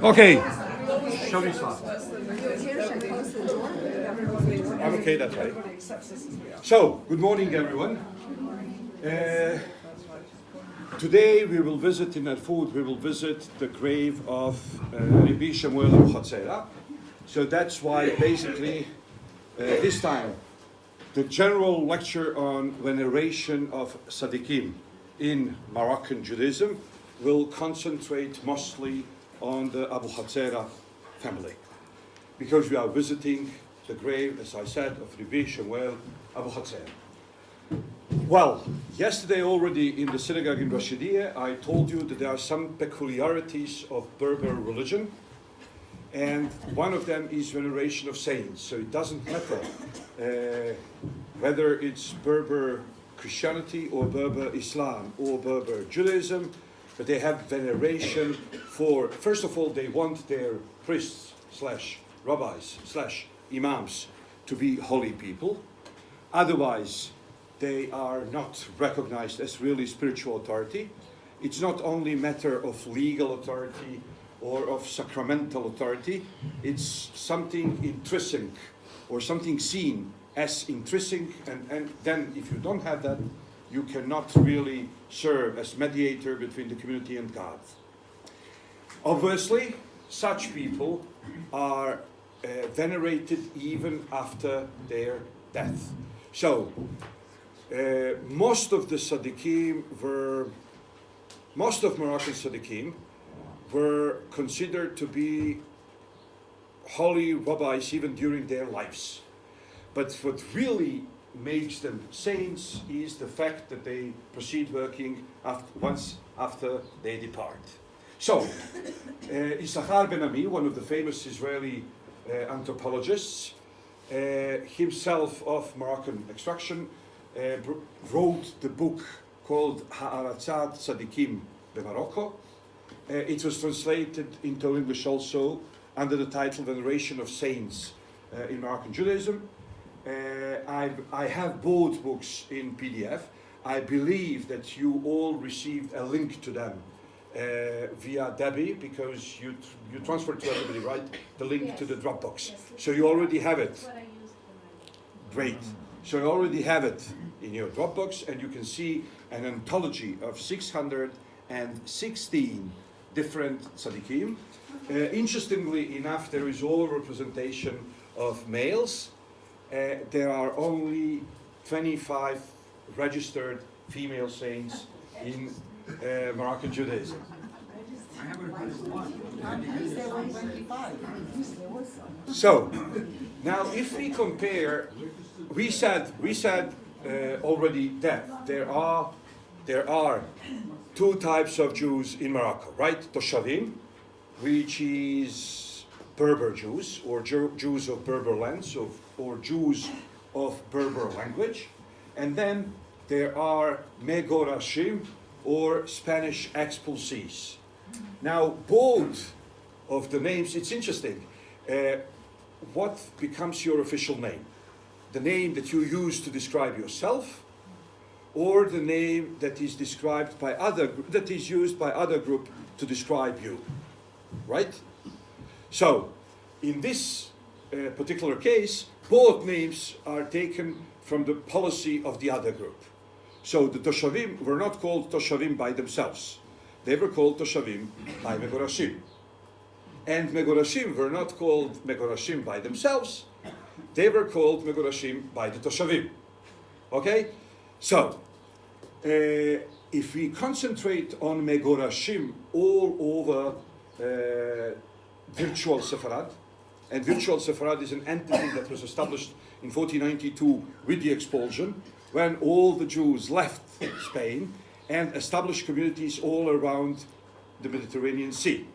Okay. Shall we start? I'm okay that way. So, good morning everyone. Today we will visit in Al-Food, we will visit the grave of Rabbi Shemuel Abuh. So that's why basically this time the general lecture on veneration of Sadiqim in Moroccan Judaism will concentrate mostly on the Abu Hatzera family, because we are visiting the grave, as I said, of Rabbi Shemuel Abu Hatzera. Well, yesterday already in the synagogue in Rashidiyah, I told you that there are some peculiarities of Berber religion, and one of them is veneration of saints. So it doesn't matter whether it's Berber Christianity or Berber Islam or Berber Judaism, but they have veneration for, first of all, they want their priests slash rabbis slash imams to be holy people. Otherwise, they are not recognized as really spiritual authority. It's not only a matter of legal authority or of sacramental authority, it's something intrinsic or something seen as intrinsic, and then if you don't have that, you cannot really serve as mediator between the community and God. Obviously, such people are venerated even after their death. So, most of Moroccan Sadiqim were considered to be holy rabbis even during their lives. But what really makes them saints is the fact that they proceed working once after they depart. So, Issachar Ben Ami, one of the famous Israeli anthropologists, himself of Moroccan extraction, wrote the book called Ha'aratzat Sadiqim de Morocco. It was translated into English also under the title Veneration of Saints in Moroccan Judaism. I have both books in PDF. I believe that you all received a link to them via Debbie, because you transferred to everybody, right? The link to the Dropbox. So you already have it. Great. So you already have it in your Dropbox, and you can see an anthology of 616 different tzaddikim. Interestingly enough, there is all representation of males. There are only 25 registered female saints in Moroccan Judaism. So, now if we compare, we said already that there are two types of Jews in Morocco, right? Toshavim, which is Berber Jews, or Jews of Berber lands, or Jews of Berber language. And then there are Megorashim, or Spanish expulsees. Now, both of the names, it's interesting. What becomes your official name? The name that you use to describe yourself, or the name that is described by that is used by other group to describe you, right? So, in this particular case, both names are taken from the policy of the other group. So the Toshavim were not called Toshavim by themselves. They were called Toshavim by Megorashim. And Megorashim were not called Megorashim by themselves. They were called Megorashim by the Toshavim. Okay? So, if we concentrate on Megorashim all over virtual Sepharad, and virtual Sepharad is an entity that was established in 1492 with the expulsion, when all the Jews left Spain and established communities all around the Mediterranean Sea.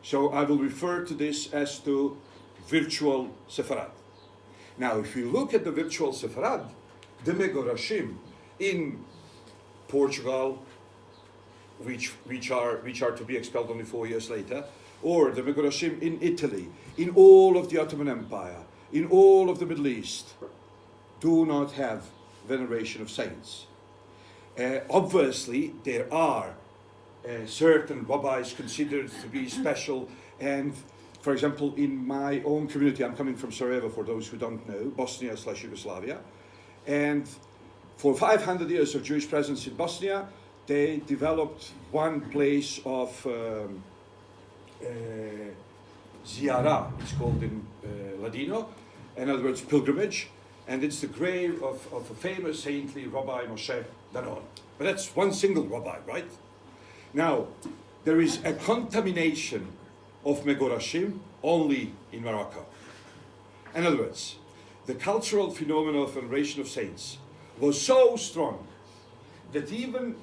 So I will refer to this as to virtual Sepharad. Now, if we look at the virtual Sepharad, the Megorashim in Portugal, which are to be expelled only 4 years later, or the Megorashim in Italy, in all of the Ottoman Empire, in all of the Middle East, do not have veneration of saints. Obviously, there are certain rabbis considered to be special. And for example, in my own community, I'm coming from Sarajevo, for those who don't know, Bosnia/Yugoslavia. And for 500 years of Jewish presence in Bosnia, they developed one place of ziyara, it's called in Ladino, in other words, pilgrimage, and it's the grave of a famous saintly Rabbi Moshe Daron. But that's one single rabbi, right? Now, there is a contamination of Megorashim only in Morocco. In other words, the cultural phenomenon of veneration of saints was so strong that even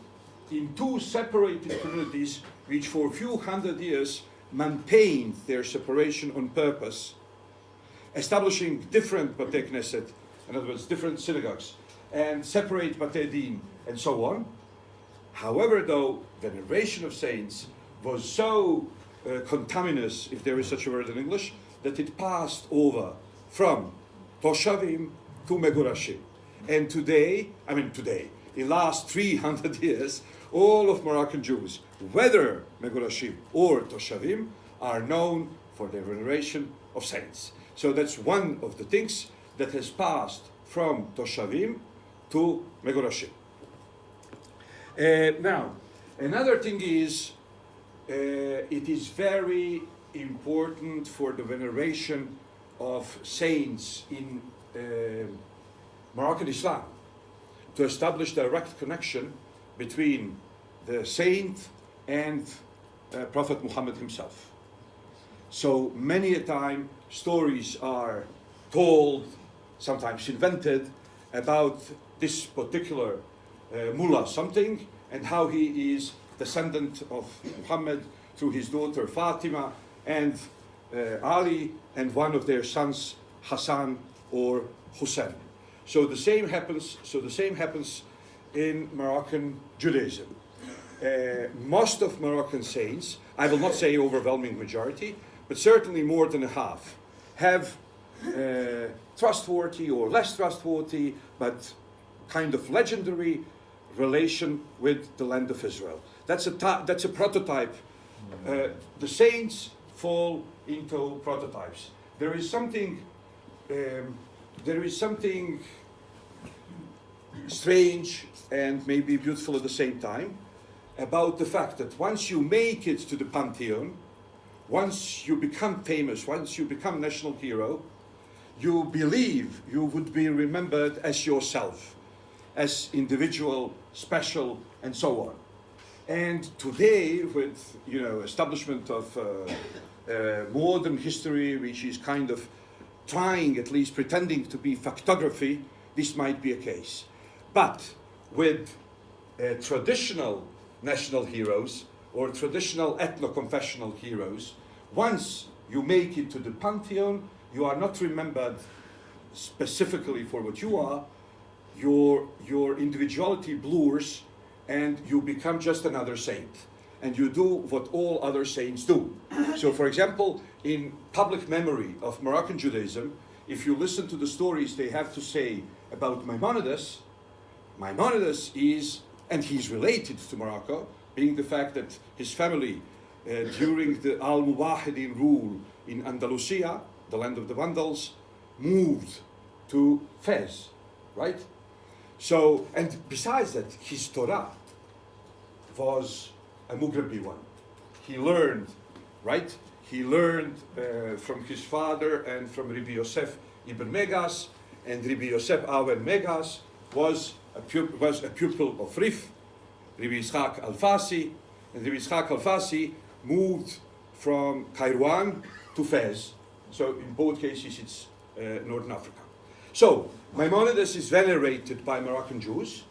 in two separated communities, which for a few hundred years maintained their separation on purpose, establishing different Batei Knesset, in other words, different synagogues, and separate Batei Din, and so on. However, though, veneration of saints was so contaminous, if there is such a word in English, that it passed over from Toshavim to Megorashim. And today, in last 300 years, all of Moroccan Jews, whether Megorashim or Toshavim, are known for their veneration of saints. So that's one of the things that has passed from Toshavim to Megorashim. Now, another thing is, it is very important for the veneration of saints in Moroccan Islam to establish direct connection between the saint and Prophet Muhammad himself. So many a time stories are told, sometimes invented, about this particular mullah something, and how he is descendant of Muhammad through his daughter Fatima and Ali and one of their sons Hassan or Hussein. So the same happens in Moroccan Judaism. Most of Moroccan saints, I will not say overwhelming majority, but certainly more than a half, have trustworthy or less trustworthy, but kind of legendary relation with the land of Israel. That's a prototype. The saints fall into prototypes. There is something strange and maybe beautiful at the same time about the fact that once you make it to the Pantheon, once you become famous, once you become national hero, you believe you would be remembered as yourself, as individual, special, and so on. And today, with establishment of modern history, which is kind of trying, at least pretending to be factography, this might be a case. But with traditional national heroes or traditional ethno-confessional heroes, once you make it to the Pantheon, you are not remembered specifically for what you are. Your individuality blurs and you become just another saint. And you do what all other saints do. So for example, in public memory of Moroccan Judaism, if you listen to the stories they have to say about Maimonides is, and he's related to Morocco, being the fact that his family, during the Al-Muwahidin rule in Andalusia, the land of the Vandals, moved to Fez, right? So, and besides that, his Torah was a Mughrabi one. He learned, right? He learned from his father and from Rabbi Yosef Ibn Megas, and Rabbi Yosef Awen Megas was a pupil of Rif, Rabbi Yitzhak Al-Fasi, and Rabbi Yitzhak Al-Fasi moved from Kairouan to Fez. So in both cases it's Northern Africa. So Maimonides is venerated by Moroccan Jews,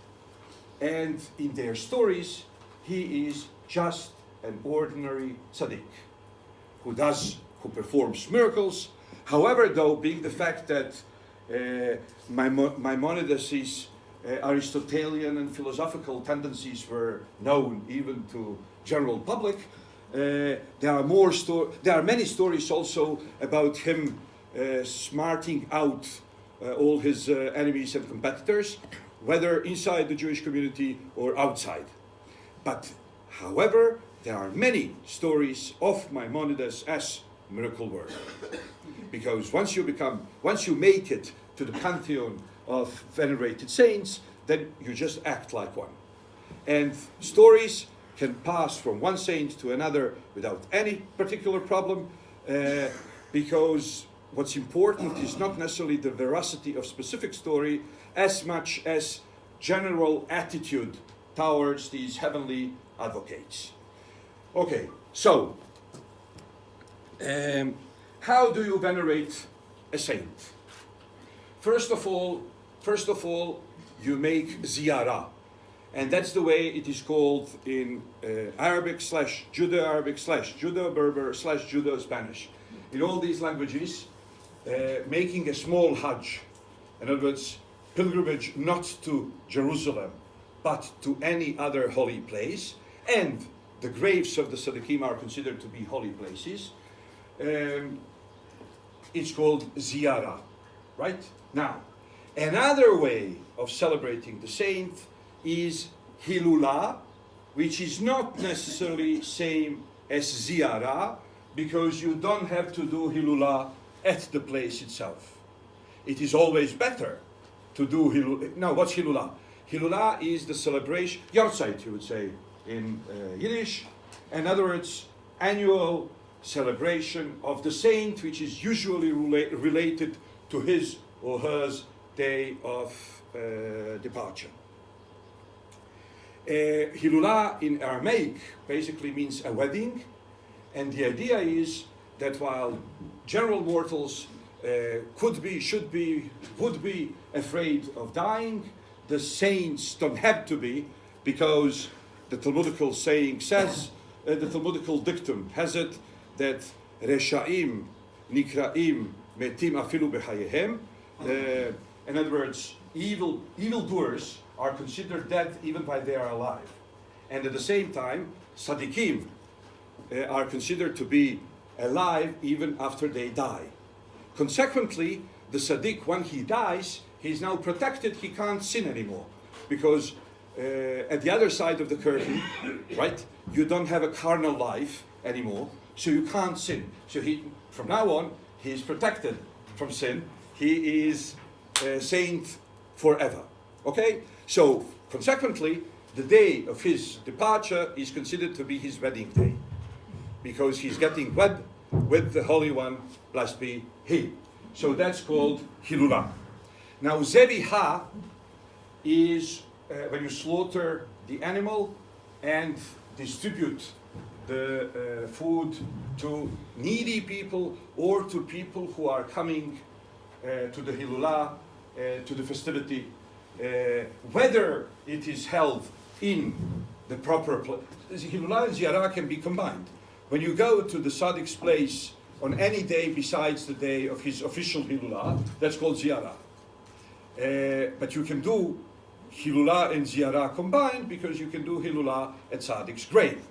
and in their stories he is just an ordinary tzaddik who performs miracles. However, though, being the fact that Maimonides' Aristotelian and philosophical tendencies were known even to general public, there are many stories also about him smarting out all his enemies and competitors, whether inside the Jewish community or outside. But, however, there are many stories of Maimonides as miracle worker. Because once you make it to the pantheon of venerated saints, then you just act like one. And stories can pass from one saint to another without any particular problem, because what's important is not necessarily the veracity of specific story as much as general attitude towards these heavenly advocates. Okay, so how do you venerate a saint? First of all, you make ziyarah. And that's the way it is called in Arabic / Judo-Arabic / Judo-Berber / Judo-Spanish. In all these languages, making a small hajj, in other words, pilgrimage not to Jerusalem, but to any other holy place, and the graves of the Sadiqim are considered to be holy places, it's called ziyarah, right? Now, another way of celebrating the saint is hilula, which is not necessarily same as ziyarah, because you don't have to do hilula at the place itself. It is always better to do hilula. Now, what's hilula? Hilula is the celebration, yahrzeit, you would say in Yiddish. In other words, annual celebration of the saint, which is usually related to his or hers day of departure. Hilula in Aramaic basically means a wedding, and the idea is that while general mortals could be, should be, would be afraid of dying, the saints don't have to be, because the Talmudical saying says, the Talmudical dictum has it, that Reshaim Nikraim Metim Afilu Behayehem. In other words, evildoers are considered dead even while they are alive. And at the same time, Sadiqim are considered to be alive even after they die. Consequently, the Sadiq, when he dies, he's now protected, he can't sin anymore. Because at the other side of the curtain, right, you don't have a carnal life anymore, so you can't sin. So he, from now on, he is protected from sin. He is a saint forever. Okay? So, consequently, the day of his departure is considered to be his wedding day, because he's getting wed with the Holy One, blessed be He. So that's called Hilula. Now, Zebiha is when you slaughter the animal and distribute the food to needy people or to people who are coming to the Hilula, to the festivity, whether it is held in the proper place. Hilula and Ziyarah can be combined. When you go to the Sadiq's place on any day besides the day of his official Hilula, that's called Ziyarah. But you can do Hilula and Ziyarah combined, because you can do Hilula at Sadiq's grave.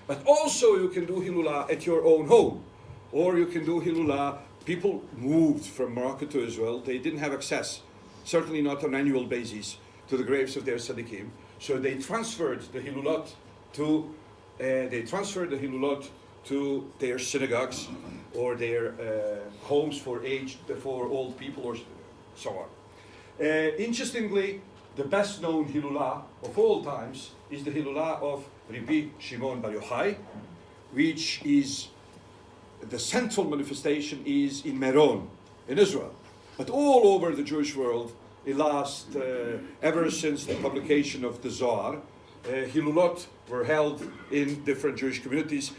But also you can do Hilula at your own home. Or you can do Hilula, people moved from Morocco to Israel, they didn't have access, certainly not on an annual basis, to the graves of their Sadiqim. So they transferred the Hilulot to their synagogues or their homes for old people, or so on. Interestingly, the best known Hilula of all times is the Hilula of Rabbi Shimon Bar Yochai, which is the central manifestation is in Meron, in Israel. But all over the Jewish world, it lasts ever since the publication of the Zohar. Hilulot were held in different Jewish communities,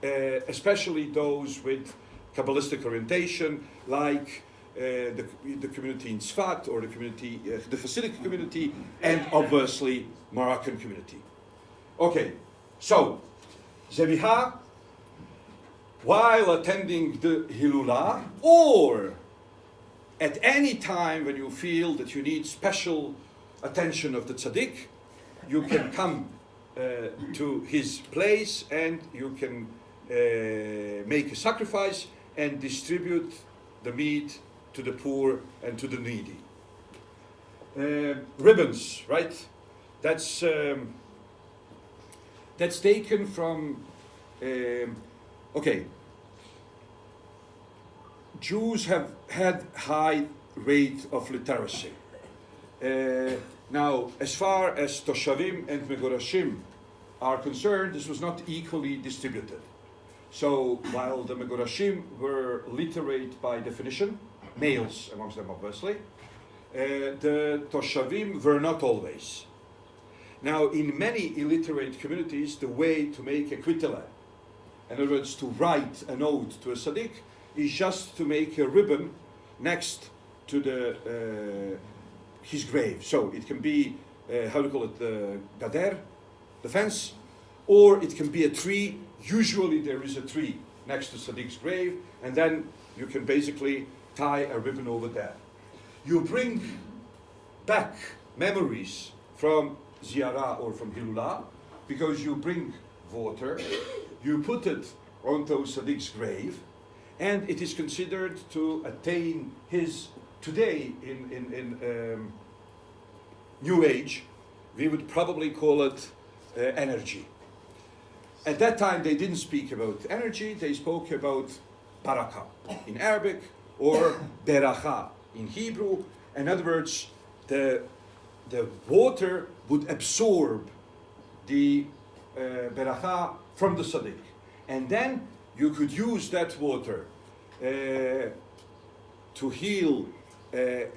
especially those with Kabbalistic orientation, like the community in Sfat, or the community, the Hasidic community, and obviously Moroccan community. Okay, so Zebiha, while attending the Hilula, or at any time when you feel that you need special attention of the tzaddik, you can come to his place and you can make a sacrifice and distribute the meat to the poor and to the needy. Ribbons, right? That's taken from Okay, Jews have had high rate of literacy. Now, as far as Toshavim and Megorashim are concerned, this was not equally distributed. So, while the Megorashim were literate by definition, males amongst them obviously, the Toshavim were not always. Now, in many illiterate communities, the way to make a kvitela, in other words, to write an ode to a tzaddik, is just to make a ribbon next to the his grave. So it can be, how do you call it, the gader, the fence, or it can be a tree. Usually there is a tree next to Sadiq's grave, and then you can basically tie a ribbon over there. You bring back memories from Ziyarah or from Hilula, because you bring water, you put it onto Sadiq's grave, and it is considered to attain his, today in New Age, we would probably call it energy. At that time they didn't speak about energy, they spoke about barakah in Arabic or beracha in Hebrew. In other words, the water would absorb the beracha from the tzaddik, and then you could use that water to heal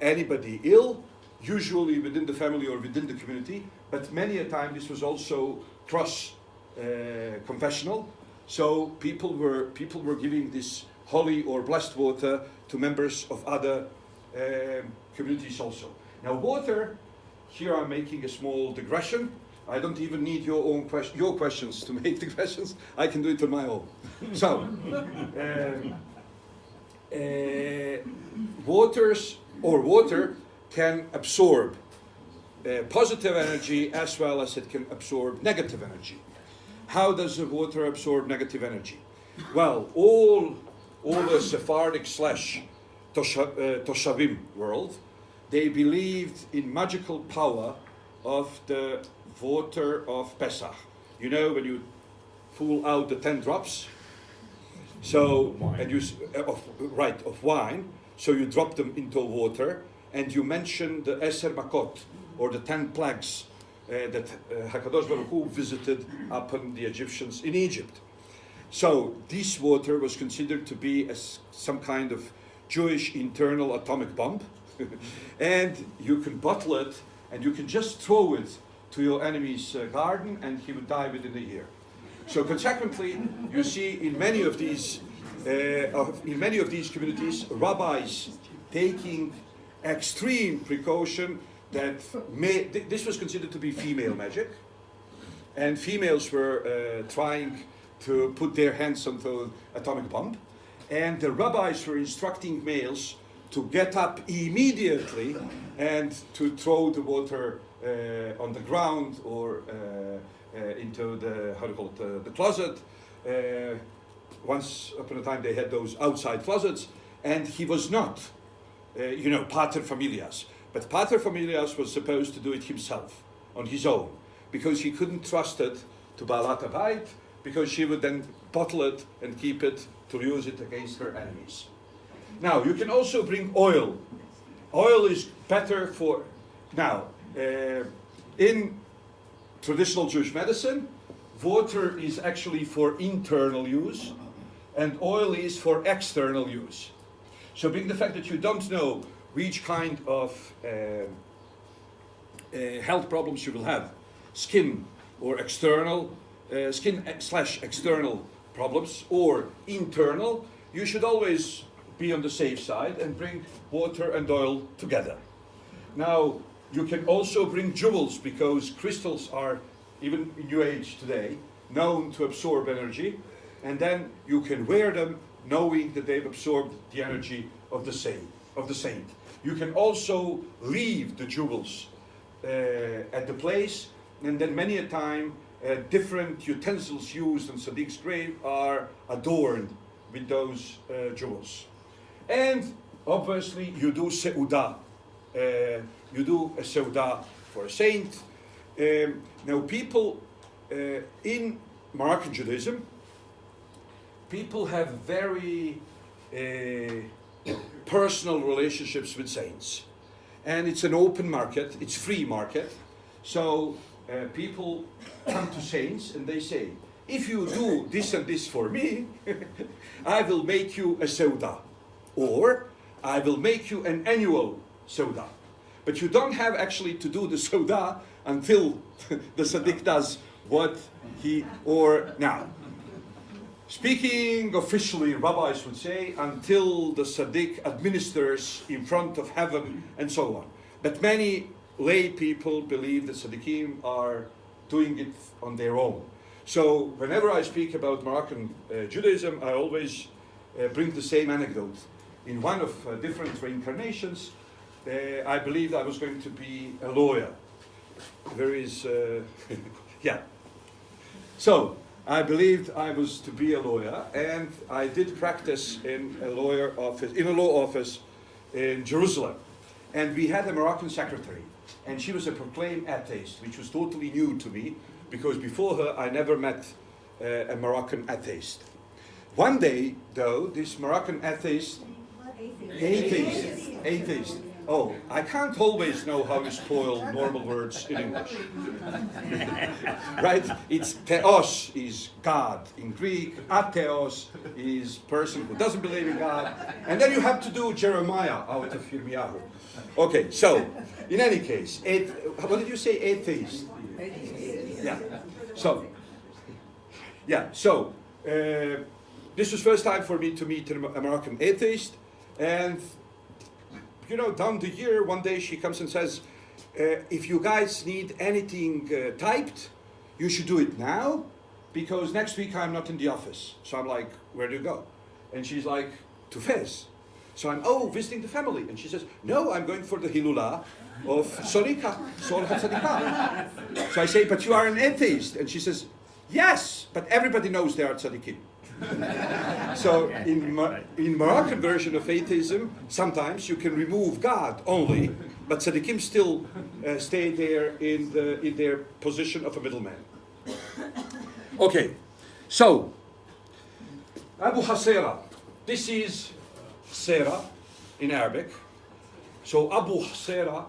anybody ill, usually within the family or within the community, but many a time this was also cross confessional. So people were giving this holy or blessed water to members of other communities also. Now water, here I'm making a small digression. I don't even need your questions to make digressions. I can do it on my own. So, water can absorb positive energy as well as it can absorb negative energy. How does the water absorb negative energy? Well, all the Sephardic / Toshavim world, they believed in magical power of the water of Pesach. You know, when you pull out the 10 drops, so and you of wine, so you drop them into water, and you mention the Eser Makot, or the 10 plagues that Hakadosh Baruch Hu visited upon the Egyptians in Egypt. So this water was considered to be some kind of Jewish internal atomic bomb, and you can bottle it, and you can just throw it to your enemy's garden, and he would die within a year. So consequently, you see in many of these communities, rabbis taking extreme precaution that this was considered to be female magic, and females were trying to put their hands on the atomic bomb, and the rabbis were instructing males to get up immediately and to throw the water on the ground or into the, how do you call it, the closet. Once upon a time they had those outside closets, and he was not, pater familias. But pater familias was supposed to do it himself, on his own, because he couldn't trust it to Baalat Habayit, because she would then bottle it and keep it to use it against her enemies. Now, you can also bring oil. Oil is better for, now, in traditional Jewish medicine, water is actually for internal use, and oil is for external use. So being the fact that you don't know which kind of health problems you will have, skin or external, skin/external problems or internal, you should always be on the safe side and bring water and oil together. Now, you can also bring jewels, because crystals are, even in New Age today, known to absorb energy, and then you can wear them knowing that they've absorbed the energy of the saint. You can also leave the jewels at the place, and then many a time different utensils used on Sadiq's grave are adorned with those jewels. And obviously you do seudah. You do a seudah for a saint. Now people in Moroccan Judaism, people have very personal relationships with saints. And it's an open market, it's free market. So people come to saints and they say, if you do this and this for me, I will make you a seudah. Or I will make you an annual seudah. But you don't have actually to do the seudah until the tzaddik does what he, or now. Speaking officially, rabbis would say, until the tzaddik administers in front of heaven and so on. But many lay people believe that tzaddikim are doing it on their own. So whenever I speak about Moroccan Judaism, I always bring the same anecdote. In one of different reincarnations, I believed I was going to be a lawyer. There is, yeah. So I believed I was to be a lawyer, and I did practice in a law office in Jerusalem. And we had a Moroccan secretary, and she was a proclaimed atheist, which was totally new to me, because before her I never met a Moroccan atheist. One day, though, this Moroccan atheist. Oh, I can't always know how to spoil normal words in English. Right? It's theos is God in Greek, atheos is person who doesn't believe in God, and then you have to do Jeremiah out of Yirmiyahu. Okay, so in any case, what did you say? Atheist. Yeah. So this was first time for me to meet a Moroccan atheist, and you know, down the year, one day she comes and says, if you guys need anything typed, you should do it now, because next week I'm not in the office. So I'm like, where do you go? And she's like, to Fez. So I'm, visiting the family. And she says, no, I'm going for the Hilula of Solika, Sol HaTzadikah. So I say, but you are an atheist. And she says, yes, but everybody knows they are tzaddikim. So in Moroccan version of atheism, sometimes you can remove God only, but tzaddikim still stay there in their position of a middleman. Okay, so Abu Hasera, this is Sera in Arabic. So Abu Hasera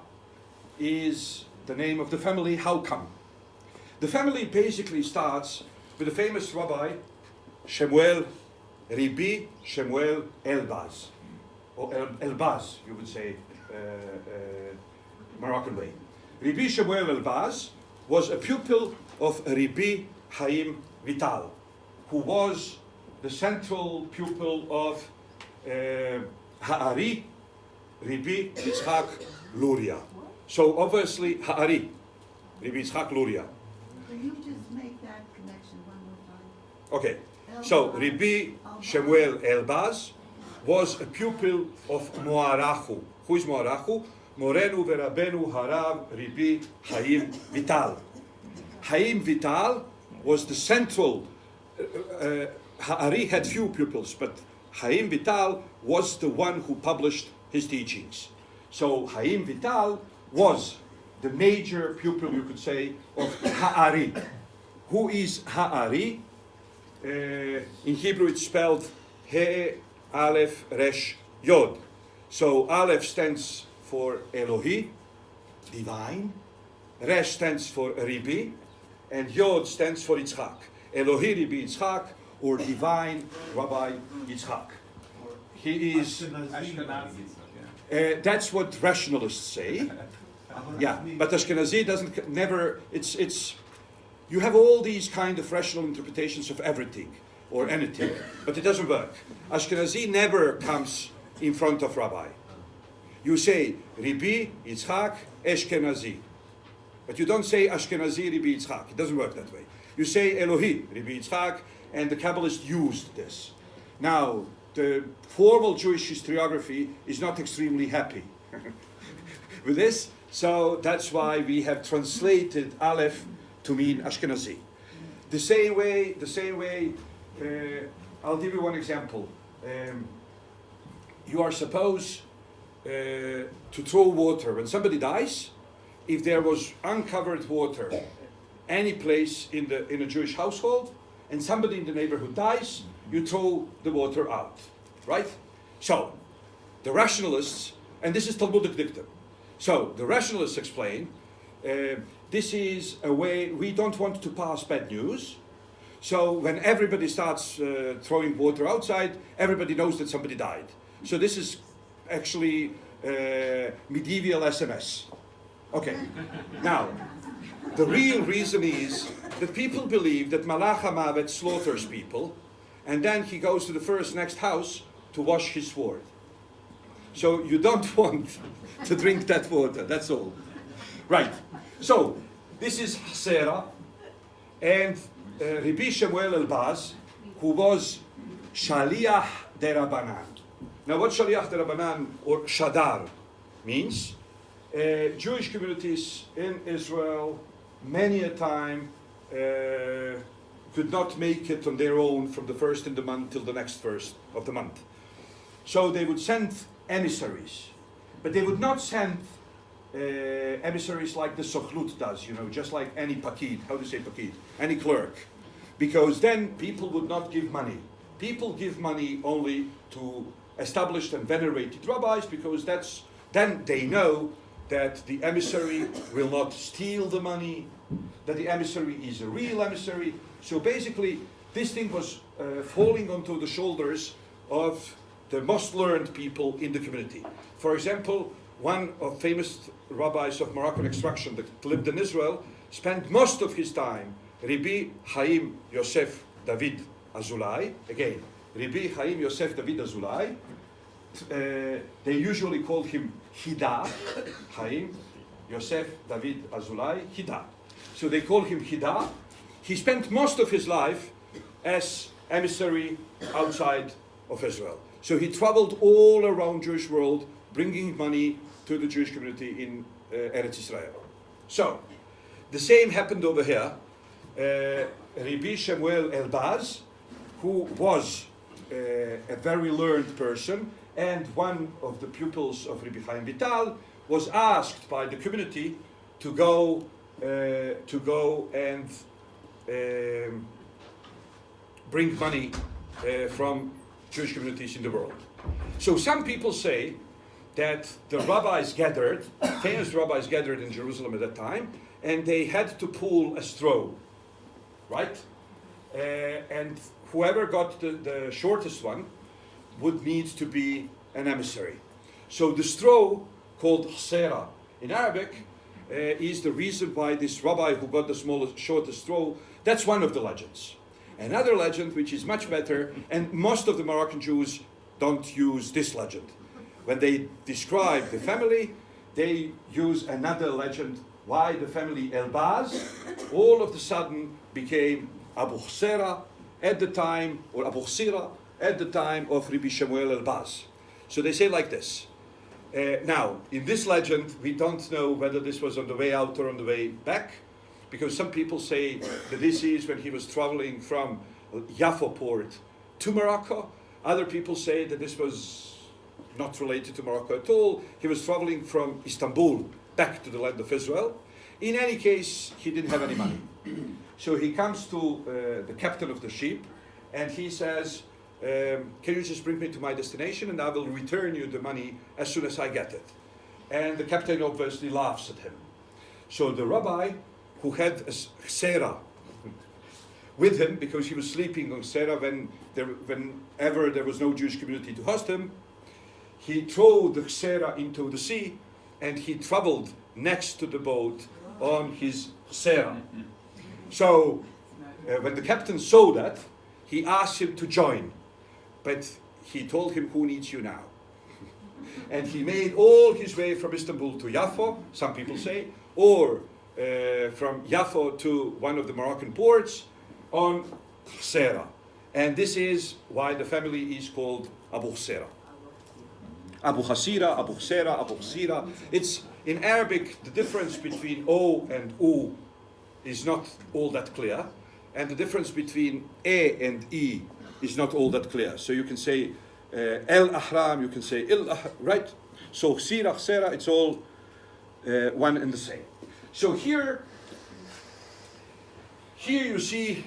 is the name of the family. How come? The family basically starts with the famous rabbi Shemuel, Ribi Shemuel Elbaz, or Elbaz, you would say, Moroccan way. Ribi Shemuel Elbaz was a pupil of Ribi Haim Vital, who was the central pupil of Ha'ari, Ribi Yitzhak Luria. So obviously Ha'ari, Ribi Yitzhak Luria. Can you just make that connection one more time? Okay. So, Ribi Shemuel Elbaz was a pupil of Moarachu. Who is Moarachu? Morenu Verabenu Harav Ribi Haim Vital. Haim Vital was the central, Ha'ari had few pupils, but Haim Vital was the one who published his teachings. So, Haim Vital was the major pupil, you could say, of Ha'ari. Who is Ha'ari? In Hebrew it's spelled He, Aleph, Resh, Yod. So Aleph stands for Elohi, divine. Resh stands for Ribi, and Yod stands for Yitzchak. Elohi Ribi Yitzchak, or divine Rabbi Yitzchak. He is. That's what rationalists say. Yeah, but Ashkenazi doesn't never. It's. You have all these kind of rational interpretations of everything or anything, but it doesn't work. Ashkenazi never comes in front of Rabbi. You say Ribi Yitzchak Ashkenazi, but you don't say Ashkenazi Ribi Yitzchak. It doesn't work that way. You say Elohi Ribi Yitzchak, and the Kabbalists used this. Now, the formal Jewish historiography is not extremely happy with this, so that's why we have translated Aleph to mean Ashkenazi. The same way, I'll give you one example. You are supposed to throw water. When somebody dies, if there was uncovered water any place in a Jewish household, and somebody in the neighborhood dies, you throw the water out, right? So, the rationalists, and this is Talmudic dictum, so the rationalists explain, this is a way, we don't want to pass bad news, so when everybody starts throwing water outside, everybody knows that somebody died. So this is actually medieval SMS. Okay, now, the real reason is that people believe that Malach HaMavet slaughters people, and then he goes to the next house to wash his sword. So you don't want to drink that water, that's all. Right, so this is Hasera, and Rabbi Shemuel Elbaz, who was Shaliach de Rabbanan. Now what Shaliach de Rabbanan, or Shadar, means, Jewish communities in Israel, many a time, could not make it on their own from the first in the month till the next first of the month. So they would send emissaries, but they would not send emissaries like the Sochlut does, you know, just like any pakid, how do you say pakid? Any clerk. Because then people would not give money. People give money only to established and venerated rabbis, because then they know that the emissary will not steal the money, that the emissary is a real emissary. So basically, this thing was falling onto the shoulders of the most learned people in the community. For example, one of famous rabbis of Moroccan extraction that lived in Israel spent most of his time, Rabbi Chaim Yosef David Azulai, again, Rabbi Chaim Yosef David Azulai, they usually called him Hida, Chaim Yosef David Azulai, Hida. So they call him Hida. He spent most of his life as emissary outside of Israel. So he traveled all around Jewish world, bringing money to the Jewish community in Eretz Israel. So, the same happened over here. Rabbi Shemuel Elbaz, who was a very learned person, and one of the pupils of Rabbi Chaim Vital, was asked by the community to go and bring money from Jewish communities in the world. So some people say that the rabbis gathered, famous rabbis gathered in Jerusalem at that time, and they had to pull a straw, right? And whoever got the shortest one would need to be an emissary. So the straw, called Hasera in Arabic, is the reason why this rabbi who got the shortest straw, that's one of the legends. Another legend, which is much better, and most of the Moroccan Jews don't use this legend. When they describe the family, they use another legend why the family Elbaz all of a sudden became Abuh Sera at the time, or Abuh Sira at the time of Rabbi Shemuel Elbaz. So they say like this. Now, in this legend, we don't know whether this was on the way out or on the way back, because some people say that this is when he was traveling from Yaffo port to Morocco. Other people say that this was not related to Morocco at all. He was traveling from Istanbul back to the land of Israel. In any case, he didn't have any money. So he comes to the captain of the ship, and he says, can you just bring me to my destination, and I will return you the money as soon as I get it. And the captain obviously laughs at him. So the rabbi, who had a Sera with him, because he was sleeping on Sera whenever there was no Jewish community to host him, he threw the Sera into the sea, and he traveled next to the boat on his Sera. So when the captain saw that, he asked him to join, but he told him, who needs you now? And he made all his way from Istanbul to Yaffo, some people say, or from Yaffo to one of the Moroccan ports on Sera. And this is why the family is called Abuh Sera. Abu Hasira, Abu Sera, Abu Sira. It's in Arabic, the difference between O and U is not all that clear. And the difference between E and E is not all that clear. So you can say El Ahram, you can say Il Ahram, right? So Sira, Sera, it's all one and the same. So here you see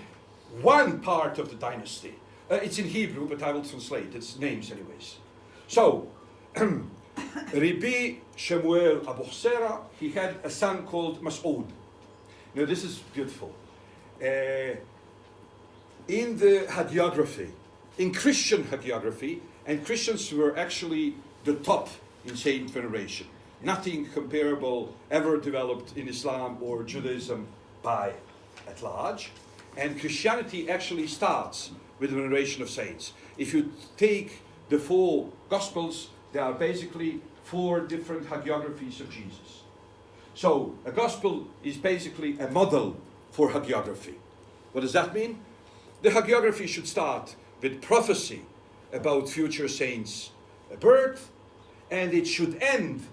one part of the dynasty. It's in Hebrew, but I will translate. It's names anyways. So, Rabbi Shemuel Abuh, he had a son called Mas'ud. Now this is beautiful. In the hagiography, in Christian hagiography, and Christians were actually the top in saint veneration. Nothing comparable ever developed in Islam or Judaism by at large. And Christianity actually starts with the veneration of saints. If you take the 4 Gospels, there are basically 4 different hagiographies of Jesus. So a Gospel is basically a model for hagiography. What does that mean? The hagiography should start with prophecy about future saints' birth, and it should end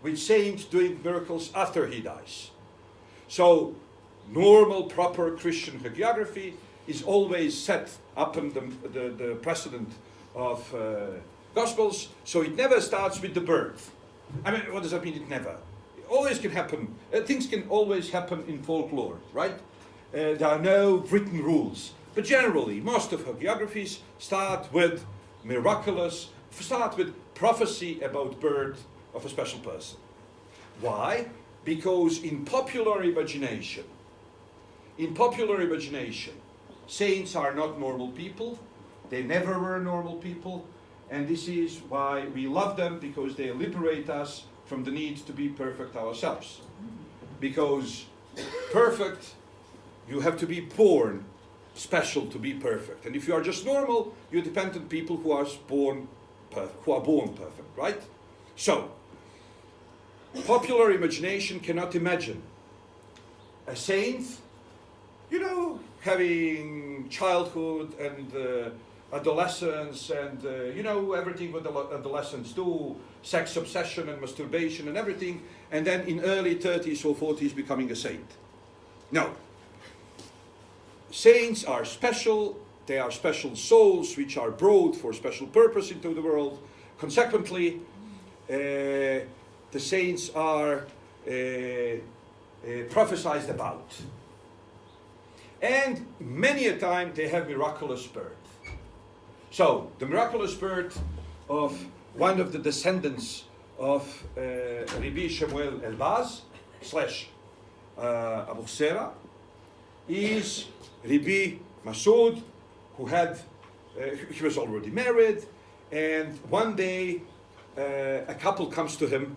with saints doing miracles after he dies. So normal, proper Christian hagiography is always set up in the precedent of Gospels, so it never starts with the birth. I mean, what does that mean, it never? It always can happen. Things can always happen in folklore, right? There are no written rules. But generally, most of hagiographies start with prophecy about birth of a special person. Why? Because in popular imagination, saints are not normal people. They never were normal people. And this is why we love them, because they liberate us from the need to be perfect ourselves. Because perfect, you have to be born special to be perfect. And if you are just normal, you depend on people who are born perfect, right? So, popular imagination cannot imagine a saint, having childhood and adolescence and, everything what adolescents do, sex obsession and masturbation and everything, and then in early 30s or 40s becoming a saint. No. Saints are special. They are special souls which are brought for special purpose into the world. Consequently, the saints are prophesied about. And many a time they have miraculous birth. So, the miraculous birth of one of the descendants of Rabbi Shemuel Elbaz / Abuh Sera is Rabbi Mas'ud, who he was already married, and one day a couple comes to him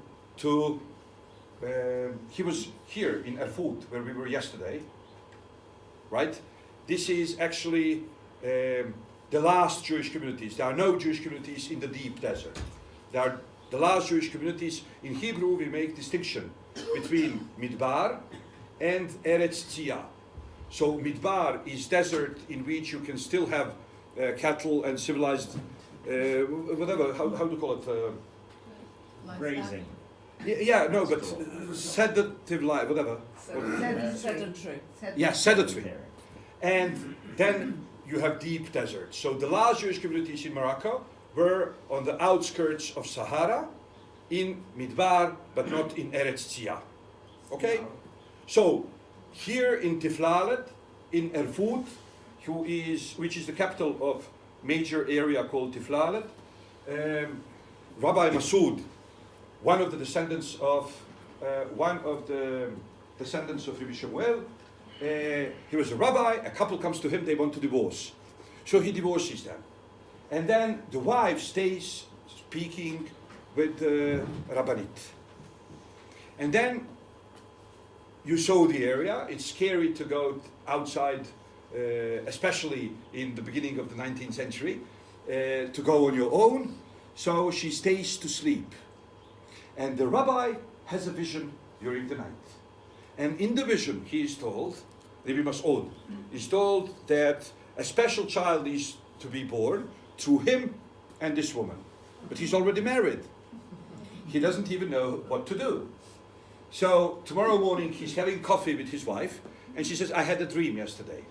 he was here in Abuh, where we were yesterday, right? This is actually the last Jewish communities. There are no Jewish communities in the deep desert. They are the last Jewish communities. In Hebrew, we make distinction between Midbar and Eretz Tzia. So Midbar is desert in which you can still have cattle and civilized, whatever, how do you call it? Grazing. Yeah, no, but sedative life, whatever. Sedentary. Yeah, sedentary. And then you have deep desert. So the last Jewish communities in Morocco were on the outskirts of Sahara, in Midbar, but not in Eretz Tzia. Okay? So, here in Tiflalet, in Erfut, which is the capital of major area called Tiflalet, Rabbi Mas'ud, one of the descendants of Rabbi Shemuel, he was a rabbi. A couple comes to him, they want to divorce, so he divorces them, and then the wife stays speaking with the Rabbanit, and then you saw the area. It's scary to go outside, especially in the beginning of the 19th century, to go on your own. So she stays to sleep. And the rabbi has a vision during the night. And in the vision, he is told, Rabbi Mas'ud, is told that a special child is to be born through him and this woman. But he's already married. He doesn't even know what to do. So tomorrow morning he's having coffee with his wife, and she says, I had a dream yesterday.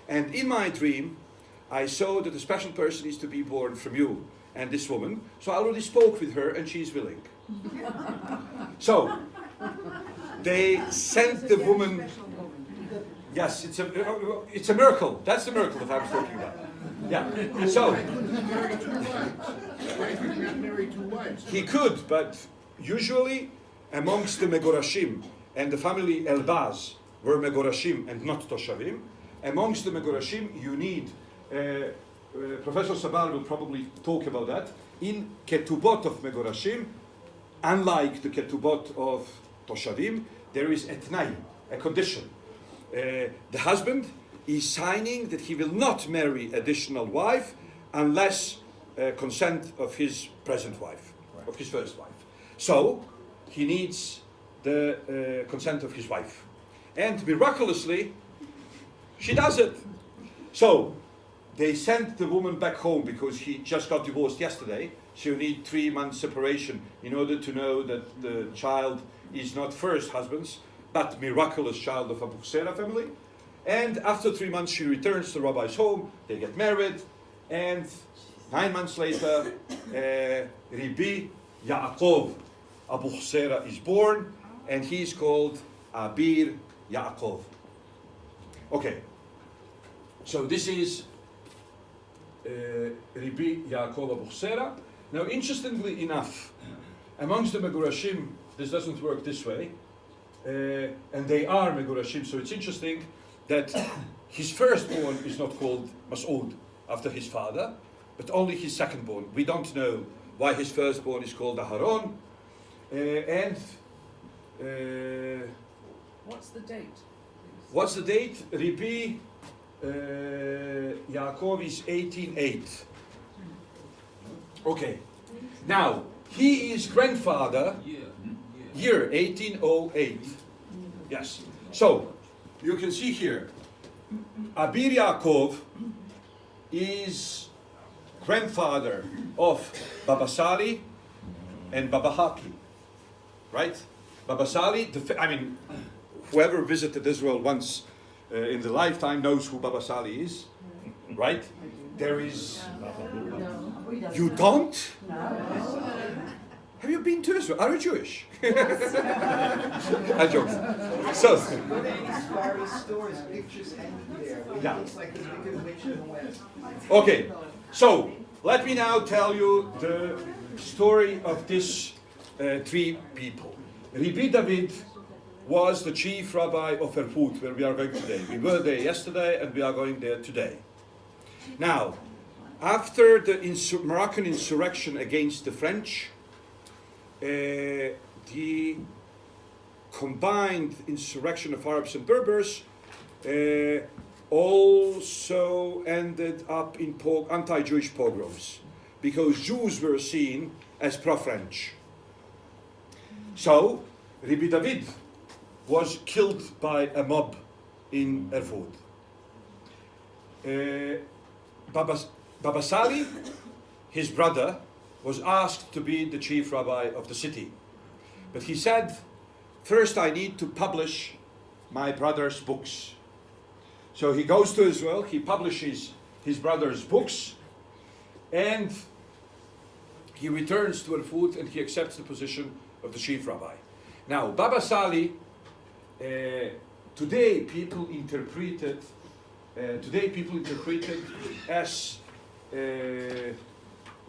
And in my dream, I saw that a special person is to be born from you and this woman. So I already spoke with her and she's willing. So they sent the woman. Yes, it's a miracle. That's the miracle that I was talking about. Yeah. So he could, but usually amongst the Megorashim and the family Elbaz were Megorashim and not Toshavim. Amongst the Megorashim, you need. Professor Sabar will probably talk about that. In Ketubot of Megorashim, unlike the Ketubot of Toshavim, there is etnai, a condition. The husband is signing that he will not marry additional wife unless consent of his present wife, right, of his first wife. So he needs the consent of his wife. And miraculously, she does it. So they sent the woman back home because he just got divorced yesterday. She'll need 3 months separation in order to know that the child is not first husband's, but miraculous child of Abuh family. And after 3 months, she returns to the rabbi's home. They get married, and 9 months later, Rabbi Yaakov Abuh is born, and he is called Abir Yaakov. Okay, so this is Rabbi Yaakov Abuh. Now, interestingly enough, amongst the Megorashim, this doesn't work this way, and they are Megorashim, so it's interesting that his firstborn is not called Mas'ud after his father, but only his secondborn. We don't know why his firstborn is called Aharon, What's the date? What's the date? Rabbi Yaakov is 1808. Okay. Now, he is grandfather, year 1808. Yes. So, you can see here, Abir Yaakov is grandfather of Baba Sali and Baba Haki. Right? Baba Sali, whoever visited Israel once in the lifetime knows who Baba Sali is. Right? There is... You don't? Have you been to Israel? Are you Jewish? I joke. So, yeah. Okay, so let me now tell you the story of these 3 people. Rabbi David was the chief rabbi of Erfurt, where we are going today. We were there yesterday, and we are going there today. Now, after the Moroccan insurrection against the French, the combined insurrection of Arabs and Berbers also ended up in anti-Jewish pogroms, because Jews were seen as pro-French. So, Rabbi David was killed by a mob in Erfurt. Baba Sali, his brother, was asked to be the chief rabbi of the city. But he said, first I need to publish my brother's books. So he goes to Israel, he publishes his brother's books, and he returns to Erfurt and he accepts the position of the chief rabbi. Now, Baba Sali, today people interpreted as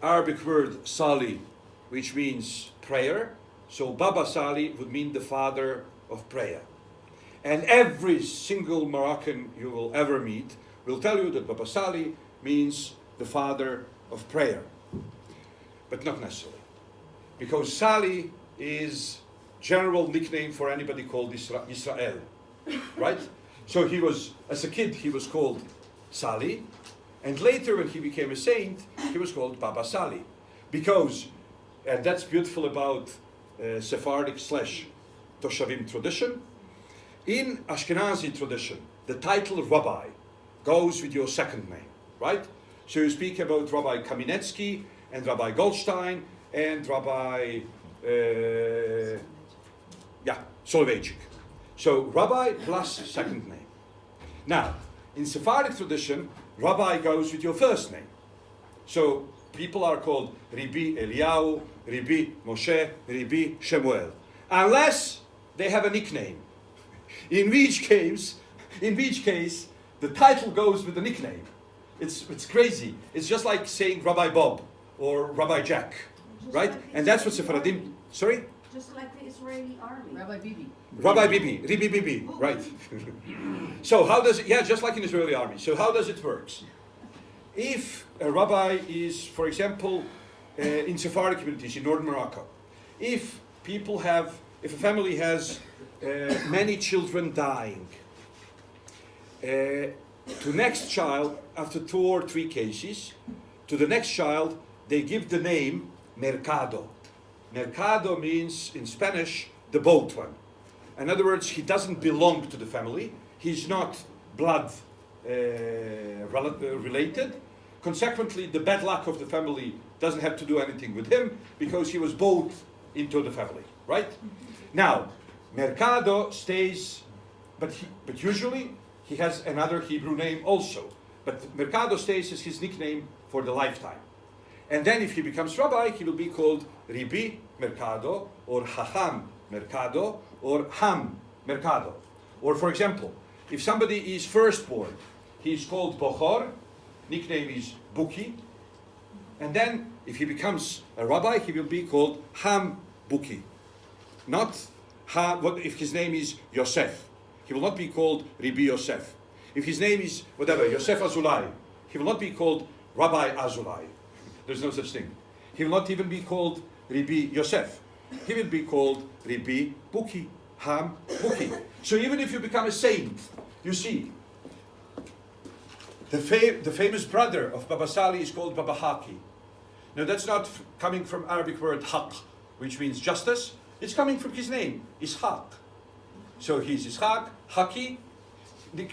Arabic word Sali, which means prayer. So Baba Sali would mean the father of prayer. And every single Moroccan you will ever meet will tell you that Baba Sali means the father of prayer. But not necessarily. Because Sali is general nickname for anybody called Israel. Right? So he was, as a kid, he was called Sali. And later, when he became a saint, he was called Baba Sali. Because, and that's beautiful about Sephardic / Toshavim tradition. In Ashkenazi tradition, the title rabbi goes with your second name, right? So you speak about Rabbi Kamenetsky and Rabbi Goldstein and Rabbi Soloveitchik. So rabbi plus second name. Now, in Sephardic tradition, rabbi goes with your first name. So people are called Rabbi Eliyahu, Rabbi Moshe, Rabbi Shemuel, unless they have a nickname. In which case, the title goes with the nickname. It's crazy. It's just like saying Rabbi Bob or Rabbi Jack, right? And that's what Sephardim. Sorry, Just like the Israeli army. Rabbi Bibi. Rabbi Bibi, Ribi Bibi, right? So how does it? Yeah, just like in the Israeli army. So how does it work? If a rabbi is, for example, in Sephardic communities in northern Morocco, if a family has many children dying, to next child, after 2 or 3 cases, to the next child, they give the name Mercado. Mercado means, in Spanish, the boat one. In other words, he doesn't belong to the family. He's not blood related. Consequently, the bad luck of the family doesn't have to do anything with him because he was bought into the family, right? Now, Mercado stays, but usually he has another Hebrew name also. But Mercado stays as his nickname for the lifetime. And then if he becomes rabbi, he will be called Ribi Mercado, or Hacham Mercado, or Ham Mercado. Or for example, if somebody is firstborn, he is called Bochor, nickname is Buki. And then if he becomes a rabbi, he will be called Ham Buki. Not if his name is Yosef. He will not be called Ribi Yosef. If his name is whatever, Yosef Azulai, he will not be called Rabbi Azulai. There's no such thing. He will not even be called Ribi Yosef. He will be called Ribi Buki, Ham Buki. So even if you become a saint, you see, the famous brother of Baba Sali is called Baba Haki. Now that's not coming from Arabic word haq, which means justice. It's coming from his name, Ishaq. So he's Ishaq, Haki.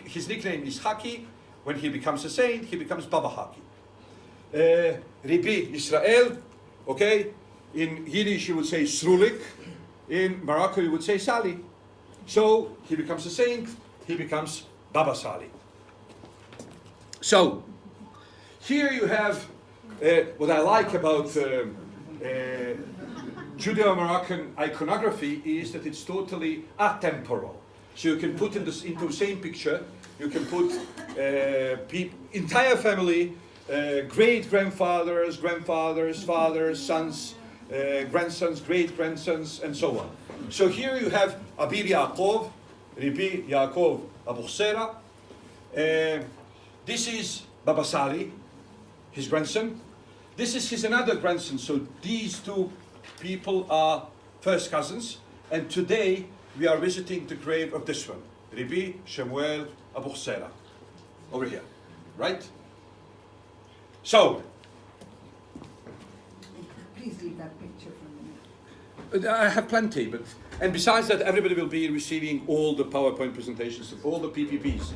His nickname is Haki. When he becomes a saint, he becomes Baba Haki. Ribi Israel, okay? In Yiddish you would say Srulik. In Morocco you would say Sali. So he becomes a saint, he becomes Baba Sali. So here you have what I like about Judeo-Moroccan iconography is that it's totally atemporal. So you can put into the same picture, you can put entire family, great-grandfathers, grandfathers, fathers, sons, grandsons, great-grandsons, and so on. So here you have Abir Yaakov, Ribi Yaakov Abuh Sera. This is Baba Sali, his grandson. This is his another grandson. So these 2 people are first cousins. And today we are visiting the grave of this one, Ribi Shemuel Abuh Sera, over here, right? So, Please leave that picture for me. I have plenty, and besides that, everybody will be receiving all the PowerPoint presentations of all the PPPs.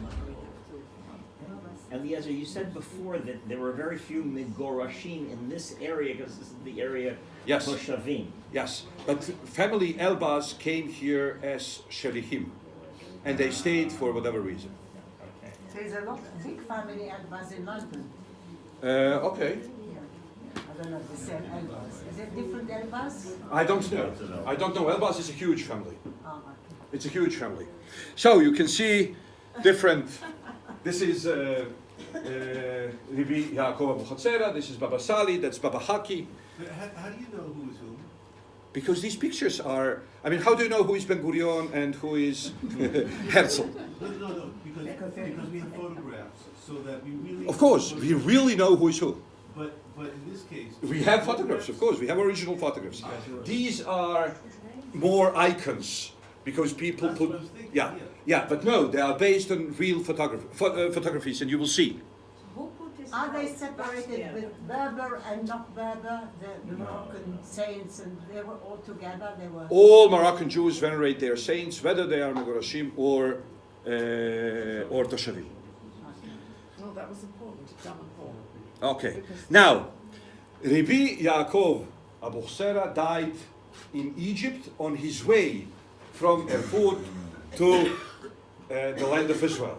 Eliezer, you said before that there were very few Migorashim in this area because this is the area Yes. Toshavim. Yes, but family Elbaz came here as Shalichim, and they stayed for whatever reason. Okay. There's a lot of big family Elbaz in London. Okay. I don't know if the same Elbaz. Is it different Elbaz? I don't know. I don't know. Elbaz is a huge family. Oh, okay. It's a huge family. So you can see different. This is Ribi Yaakov Abuh Sera. This is Baba Sali. That's Baba Haki. How do you know who is who? Because these pictures are. I mean, how do you know who is Ben Gurion and who is Herzl? No, because we have photographs, so that we really. Of course, we really know who is who. But in this case. We have photographs, of course. We have original photographs. These are more icons because people That's put. what I was thinking, Yeah, but no, they are based on real photographies, and you will see. Who put this? Are they separated with Berber and not Berber? The Moroccan saints, and they were all together. They were. All Moroccan Jews venerate their saints, whether they are Megorashim or Toshavim. Well, that was important to Dam and Paul. Okay. Now, Ribi Yaakov Abuh Sera died in Egypt on his way from Erfurt to the land of Israel.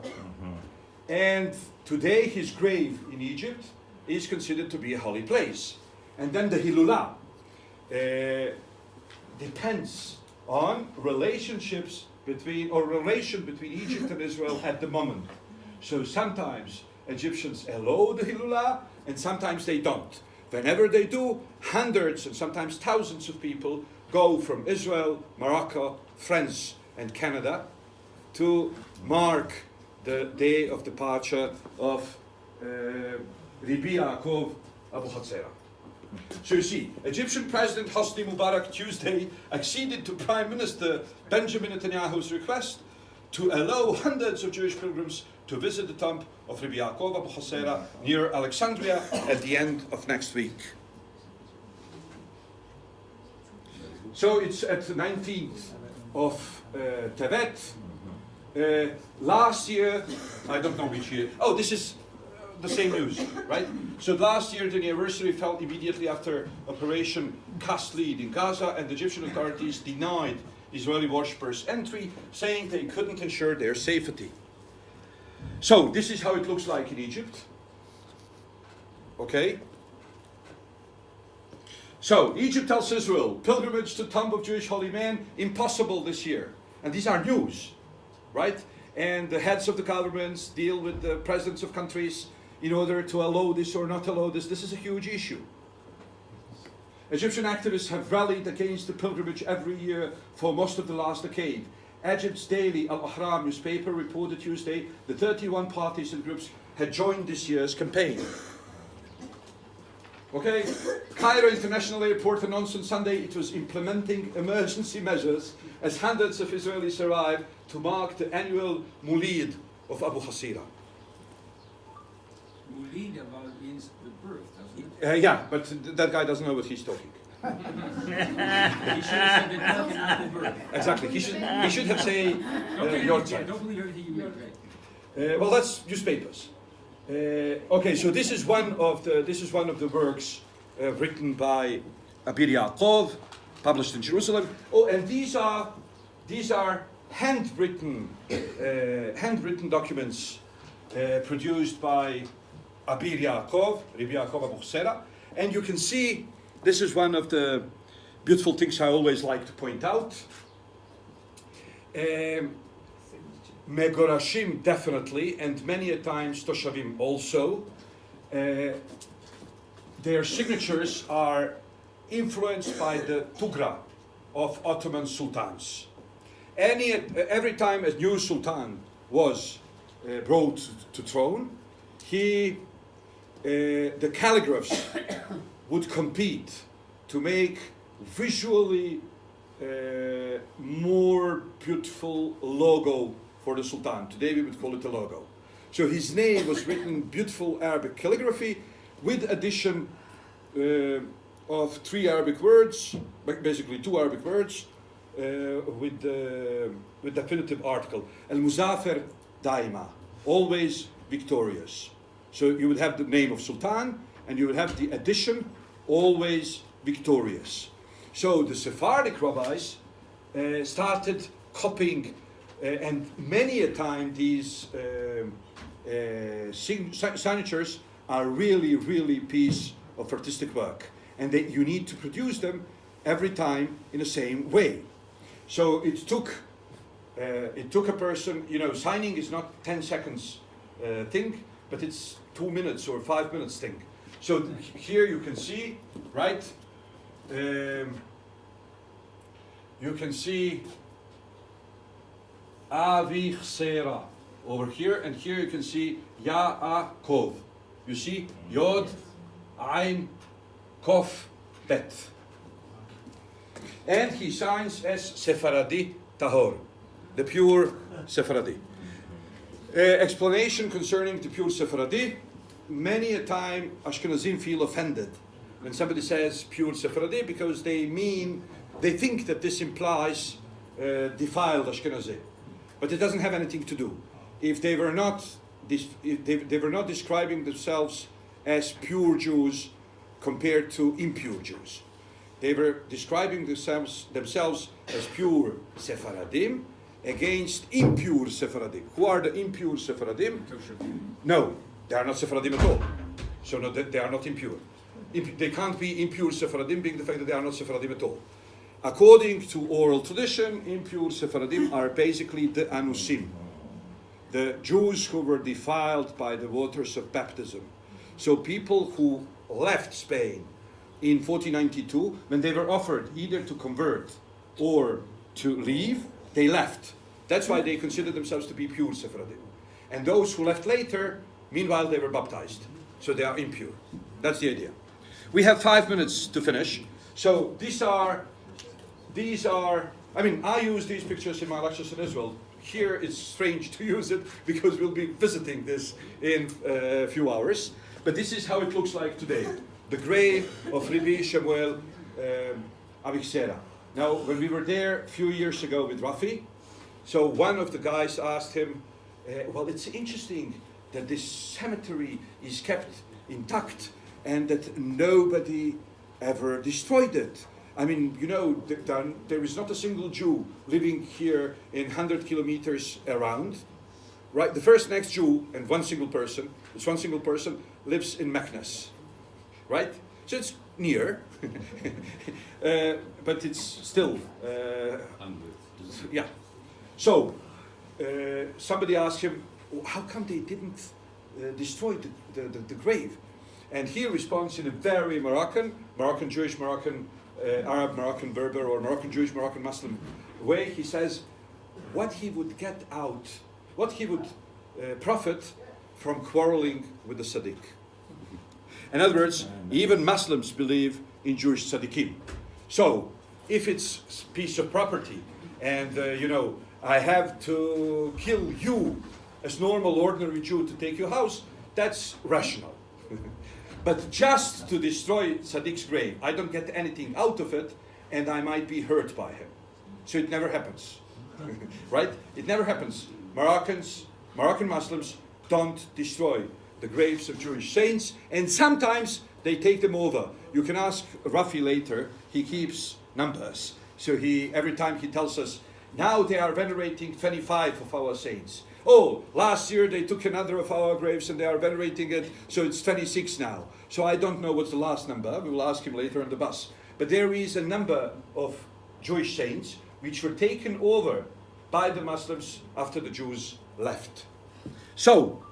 And today his grave in Egypt is considered to be a holy place. And then the Hilulah depends on relation between Egypt and Israel at the moment. So sometimes Egyptians allow the Hilula, and sometimes they don't. Whenever they do, hundreds and sometimes thousands of people go from Israel, Morocco, France, and Canada to mark the day of departure of Rabbi Yaakov Abu Hatzera. So you see, Egyptian President Hosni Mubarak Tuesday acceded to Prime Minister Benjamin Netanyahu's request to allow hundreds of Jewish pilgrims to visit the tomb of Rabbi Yaakov Abu Hatzera near Alexandria at the end of next week. So it's at the 19th of Tevet. Last year, I don't know which year. Oh, this is the same news, right? So last year, the anniversary fell immediately after Operation Cast Lead in Gaza, and the Egyptian authorities denied Israeli worshippers entry, saying they couldn't ensure their safety. So this is how it looks like in Egypt. Okay? So Egypt tells Israel, pilgrimage to tomb of Jewish holy men, impossible this year. And these are news, right? And the heads of the governments deal with the presidents of countries in order to allow this or not allow this. This is a huge issue. Egyptian activists have rallied against the pilgrimage every year for most of the last decade. Egypt's daily Al-Ahram newspaper reported Tuesday that 31 parties and groups had joined this year's campaign. Okay, Cairo International Airport announced on Sunday it was implementing emergency measures as hundreds of Israelis arrived to mark the annual Mulid of Abu Hatzera. Mulid means the birth, doesn't it? Yeah, but that guy doesn't know what he's talking. He should have said the tabernacle birth. Exactly, he should have said your side. Don't believe everything you read, right? Well, that's newspapers. Okay, so this is one of the works written by Abuh Yaakov, published in Jerusalem. Oh, and these are handwritten documents produced by Abuh Yaakov, Rabbi Yaakov Abu Hatzera, and you can see this is one of the beautiful things I always like to point out. Megorashim definitely, and many a times Toshavim also. Their signatures are influenced by the Tugra of Ottoman sultans. Every time a new sultan was brought to throne, the calligraphs would compete to make visually more beautiful logo for the Sultan. Today we would call it a logo. So his name was written beautiful Arabic calligraphy with addition of 3 Arabic words, basically 2 Arabic words, with definitive article. Al-Muzaffar Daima, always victorious. So you would have the name of Sultan, and you would have the addition, always victorious. So the Sephardic rabbis started copying, and many a time these signatures are really piece of artistic work, and you need to produce them every time in the same way. So it took a person, signing is not 10 seconds thing, but it's 2 minutes or 5 minutes thing. So here you can see, right? You can see Avi Sera over here, and here you can see Yaakov. You see Yod, Ain, Kof, Bet. And he signs as Sephardi Tahor, the pure Sephardi. Explanation concerning the pure Sephardi. Many a time Ashkenazim feel offended when somebody says pure Sephardi, because they think that this implies defiled Ashkenazi. But it doesn't have anything to do. If they were not describing themselves as pure Jews compared to impure Jews, they were describing themselves as pure Sephardim against impure Sephardim. Who are the impure Sephardim? No, they are not Sephardim at all. So no, they are not impure. They can't be impure Sephardim, being the fact that they are not Sephardim at all. According to oral tradition, impure Sephardim are basically the Anusim. the Jews who were defiled by the waters of baptism. So people who left Spain in 1492, when they were offered either to convert or to leave, they left. That's why they consider themselves to be pure Sephardim. And those who left later, meanwhile, they were baptized. So they are impure. That's the idea. We have 5 minutes to finish. So these are, I mean, I use these pictures in my lectures in Israel. Here it's strange to use it because we'll be visiting this in a few hours. But this is how it looks like today. The grave of Rabbi Shemuel Abichsera. Now, when we were there a few years ago with Rafi, so one of the guys asked him, well, it's interesting that this cemetery is kept intact and that nobody ever destroyed it. I mean, you know, there is not a single Jew living here in 100 kilometers around, right? The first next Jew and one single person lives in Meknes, right? So it's near, but it's still, yeah. So somebody asked him, how come they didn't destroy the grave? And he responds in a very Moroccan Jewish, Moroccan Arab, Moroccan Berber, or Moroccan Jewish, Moroccan Muslim way. He says, what he would get out, what he would profit from quarreling with the Tzaddik. In other words, even Muslims believe in Jewish tzaddikim. So, if it's a piece of property, and you know, I have to kill you as normal, ordinary Jew to take your house, that's rational. But just to destroy Tzaddik's grave, I don't get anything out of it, and I might be hurt by him. So it never happens. Right? It never happens. Moroccan Muslims don't destroy the graves of Jewish saints, and sometimes they take them over. You can ask Rafi later, he keeps numbers. So every time he tells us, now they are venerating 25 of our saints. Oh, last year they took another of our graves and they are venerating it, so it's 26 now. So I don't know what's the last number. We will ask him later on the bus. But there is a number of Jewish saints which were taken over by the Muslims after the Jews left. So,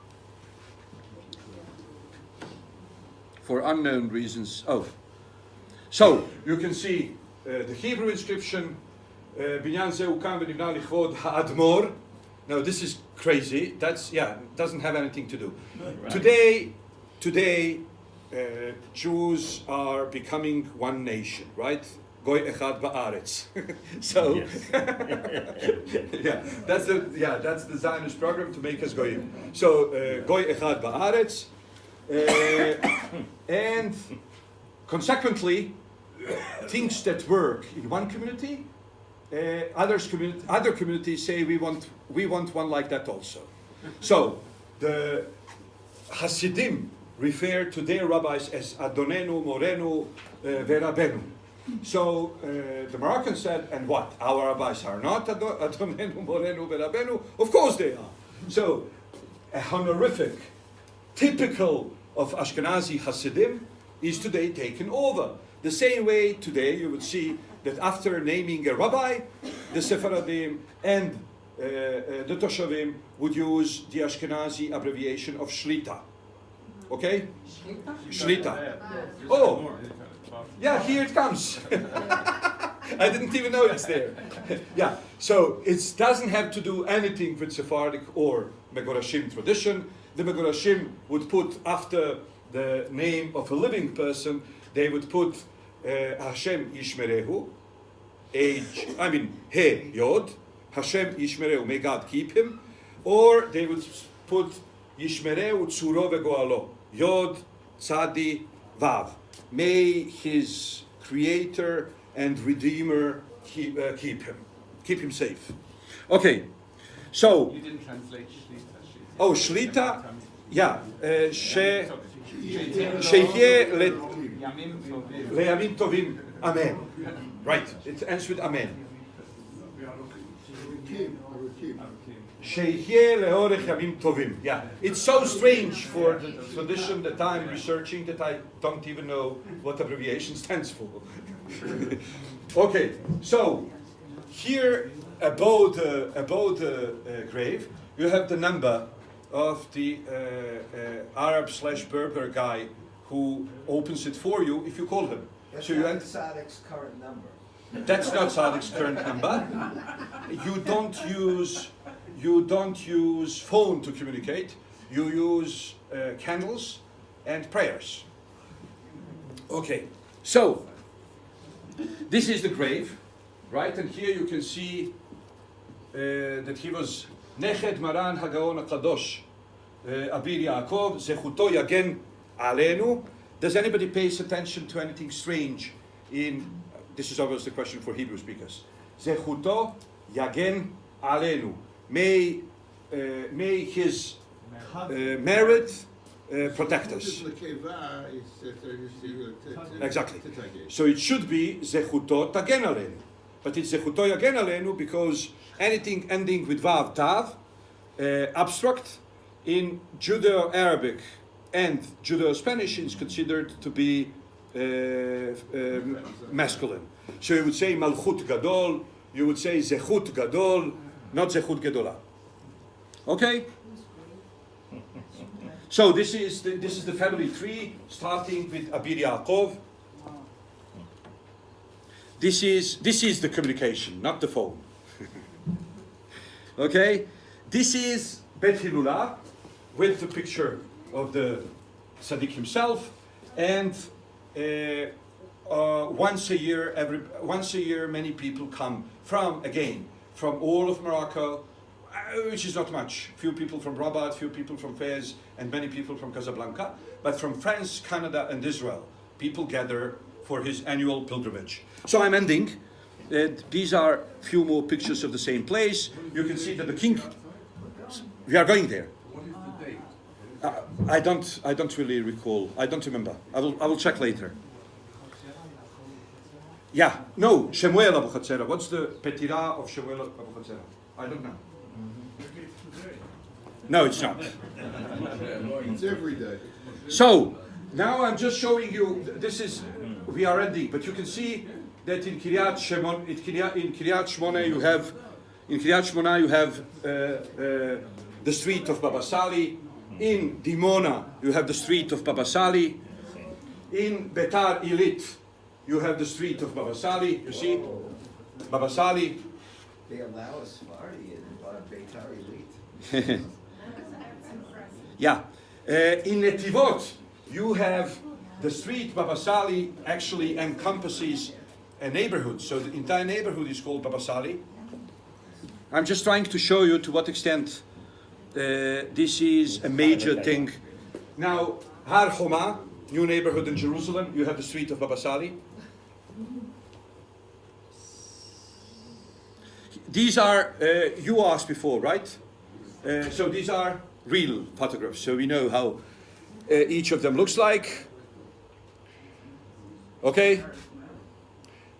for unknown reasons, so you can see the Hebrew inscription, Binyan ze ukam v'nivna lichvod ha'admor. Now this is crazy. That's, doesn't have anything to do. Right. Today, Jews are becoming one nation, right? Goy echad ba'aretz. So, that's the Zionist program to make us goyim. So, goy echad ba'aretz, and consequently, things that work in one community, other communities say we want one like that also. So the Hasidim refer to their rabbis as Adonenu, Morenu, Verabenu. So the Moroccans said, and what? Our rabbis are not Adonenu, Morenu, Verabenu? Of course they are. So a honorific, typical of Ashkenazi Hasidim is today taken over. The same way today you would see that after naming a rabbi, the Sephardim and the Toshavim would use the Ashkenazi abbreviation of Shlita. Okay? Shlita. Oh, yeah, here it comes. I didn't even know it's there. Yeah, so it doesn't have to do anything with Sephardic or Megorashim tradition. The Megorashim would put after the name of a living person, they would put Hashem Yishmerehu, He Yod, Hashem Yishmerehu, may God keep him, or they would put Yishmerehu Tzuro Vegoalo, Yod Tzadi Vav, may his creator and redeemer keep him safe. Okay, so You didn't translate Shlita. Oh, Shlita, yeah, Shehye Le'amim Tovim, Amen. Right, it ends with Amen. Shehye Le'orech Yamim Tovim. Yeah, it's so strange for the tradition that I'm researching that I don't even know what abbreviation stands for. Okay, so here above the grave, you have the number of the Arab/Berber guy who opens it for you if you call him. That's So you not ent- Sadek's current number. That's not Sadek's current number. You don't use phone to communicate. You use candles and prayers. Okay, so this is the grave, right? And here you can see that he was Neched Maran Hagaon HaKadosh Abir Yaakov Zechuto Yagen Alenu. Does anybody pay attention to anything strange in? This is always the question for Hebrew speakers. Zechuto Yagen Alenu. May his merit protect us. Exactly. So it should be Zechuto Tagen Alenu. But it's Zechuto Yagen Alenu because anything ending with Vav Tav, abstract, in Judeo-Arabic and Judeo-Spanish is considered to be masculine. So you would say Malchut Gadol, you would say Zechut Gadol, not Zechut Gedola. Okay? So this is the family tree, starting with Abir Yaakov. This is the communication, not the phone. Okay? This is Bet Hilula with the picture of the Tzaddik himself, and once a year many people come from all of Morocco, which is not much. Few people from Rabat, few people from Fez, and many people from Casablanca. But from France, Canada, and Israel, people gather for his annual pilgrimage. So I'm ending. These are few more pictures of the same place. You can see that the king. We are going there. What is the date? I don't really recall. I don't remember. I will check later. Yeah, no, Shemuel Abu Chatzera. What's the Petira of Shemuel Abu Chatzera? I don't know. No, it's not. It's every day. So now I'm just showing you. This is we are ending, but you can see that in Kiryat Shmona you have the street of Baba Sali. In Dimona you have the street of Baba Sali. In Betar Ilit you have the street of Baba Sali. You see, Baba Sali. They allow us Sfardi in Beitar Elite. Yeah. In Netivot, you have the street Baba Sali actually encompasses a neighborhood. So the entire neighborhood is called Baba Sali. I'm just trying to show you to what extent this is a major thing. Now, Har Homa, new neighborhood in Jerusalem, you have the street of Baba Sali. These are, you asked before, right? So these are real photographs, so we know how each of them looks like. Okay?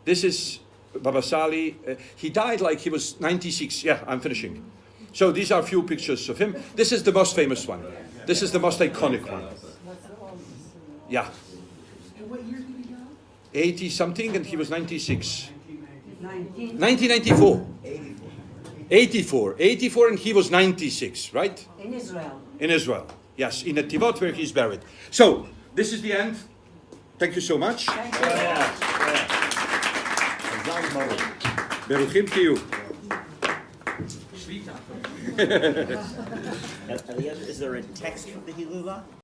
This is Baba Sali. He died like he was 96. Yeah, I'm finishing. So these are a few pictures of him. This is the most famous one. This is the most iconic one. Yeah. What year did he go? 80 something and he was 96. 1984 1984. 84 and he was 96, right? in Israel. In Israel. Yes, in Netivot where he's buried. So, this is the end. Thank you so much. Thank you. Beruchim to you. Is there a text for the Hilula?